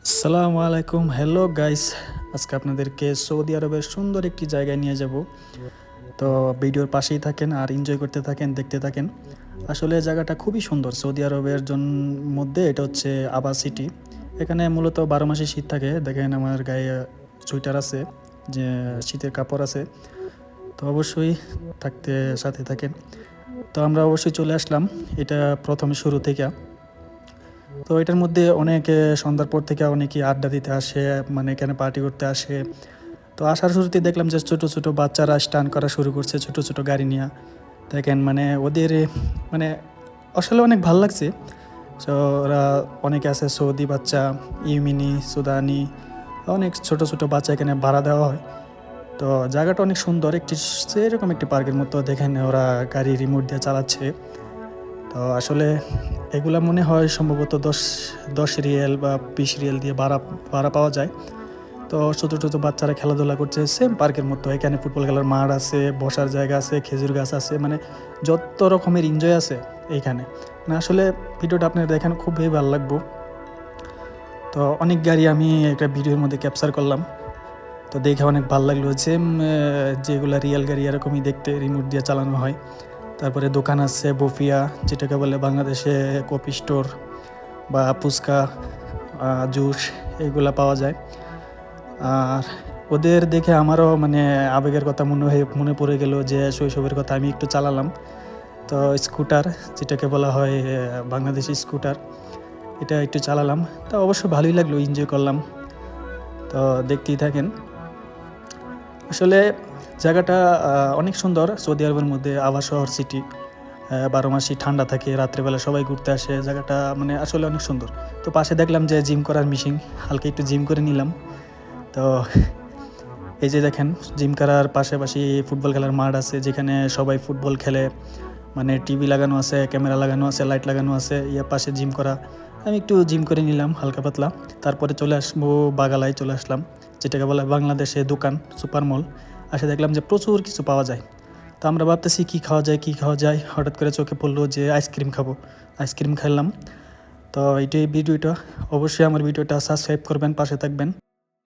আসসালামু আলাইকুম, hello guys. আজকে আপনাদেরকে সৌদি আরবের সুন্দর একটি জায়গায় নিয়ে যাব। তো ভিডিওর পাশেই থাকেন আর এনজয় করতে থাকেন, দেখতে থাকেন। আসলে জায়গাটা খুবই সুন্দর। সৌদি আরবের মধ্যে এটা হচ্ছে আবা সিটি। এখানে মূলত 12 মাসে শীত থাকে। দেখেন আমার গায়ে সোয়েটার আছে, যে শীতের কাপড় আছে। তো অবশ্যই থাকতে সাথে থাকেন। তো আমরা অবশ্যই চলে আসলাম এটা প্রথমে শুরু থেকে। তো এটার মধ্যে অনেকে সন্ধ্যার পর থেকে অনেকেই আড্ডা দিতে আসে, মানে এখানে পার্টি করতে আসে। তো আসার শুরুতে দেখলাম যে ছোট ছোট বাচ্চারা স্টান করা শুরু করছে ছোট ছোট গাড়ি নিয়ে। দেখেন মানে ওদের মানে আসলে অনেক ভাল লাগছে। তো ওরা অনেকে আছে সৌদি বাচ্চা, ইউমিনি, সুদানি, অনেক ছোট ছোট বাচ্চা এখানে ভাড়া দেওয়া হয়। তো জায়গাটা অনেক সুন্দর, একটি সেরকম একটি পার্কের মতো। দেখেন ওরা গাড়ি রিমোট দিয়ে চালাচ্ছে। তো আসলে এগুলা মনে হয় সম্ভবত 10 রিয়েল বা 20 রিয়েল দিয়ে ভাড়া ভাড়া পাওয়া যায়। তো ছোটো ছোটো বাচ্চারা খেলাধুলা করছে সেম পার্কের মতো। এখানে ফুটবল খেলার মাঠ আছে, বসার জায়গা আছে, খেজুর গাছ আছে, মানে যত রকমের এনজয় আছে এইখানে। মানে আসলে ভিডিওটা আপনার দেখেন খুবই ভালো লাগবো। তো অনেক গাড়ি আমি একটা ভিডিওর মধ্যে ক্যাপচার করলাম। তো দেখে অনেক ভালো লাগলো। সেম যেগুলো রিয়েল গাড়ি এরকমই দেখতে, রিমোট দিয়ে চালানো হয়। তারপরে দোকান আছে বফিয়া, যেটাকে বলে বাংলাদেশে কফি স্টোর বা ফুচকা, জুস, এগুলা পাওয়া যায়। আর ওদের দেখে আমারও মানে আবেগের কথা মনে পড়ে গেল, যে শৈশবের কথা আমি একটু চালালাম। তো স্কুটার, যেটাকে বলা হয় বাংলাদেশি স্কুটার, এটা একটু চালালাম। তো অবশ্য ভালোই লাগলো, এনজয় করলাম। তো দেখতেই থাকেন। আসলে জায়গাটা অনেক সুন্দর। সৌদি আরবের মধ্যে আবা শহর সিটি, 12 মাসই ঠান্ডা থাকে, রাত্রেবেলা সবাই ঘুরতে আসে। জায়গাটা মানে আসলে অনেক সুন্দর। তো পাশে দেখলাম যে জিম করার মেশিন, হালকা একটু জিম করে নিলাম। তো এই যে দেখেন, জিম করার পাশাপাশি ফুটবল খেলার মাঠ আছে, যেখানে সবাই ফুটবল খেলে। মানে টিভি লাগানো আছে, ক্যামেরা লাগানো আছে, লাইট লাগানো আছে, ইয়ে পাশে জিম করা। আমি একটু জিম করে নিলাম হালকা পাতলা। তারপরে চলে আসবো বাগালায়, চলে আসলাম, যেটাকে বলে বাংলাদেশে দোকান, সুপার মল। আসে দেখলাম যে প্রচুর কিছু পাওয়া যায়। তো আমরা ভাবতেছি কী খাওয়া যায়, কী খাওয়া যায়, হঠাৎ করে চোখে পড়লো যে আইসক্রিম খাবো। আইসক্রিম খেলাম। তো এইটাই ভিডিওটা। অবশ্যই আমার ভিডিওটা সাবস্ক্রাইব করবেন, পাশে থাকবেন।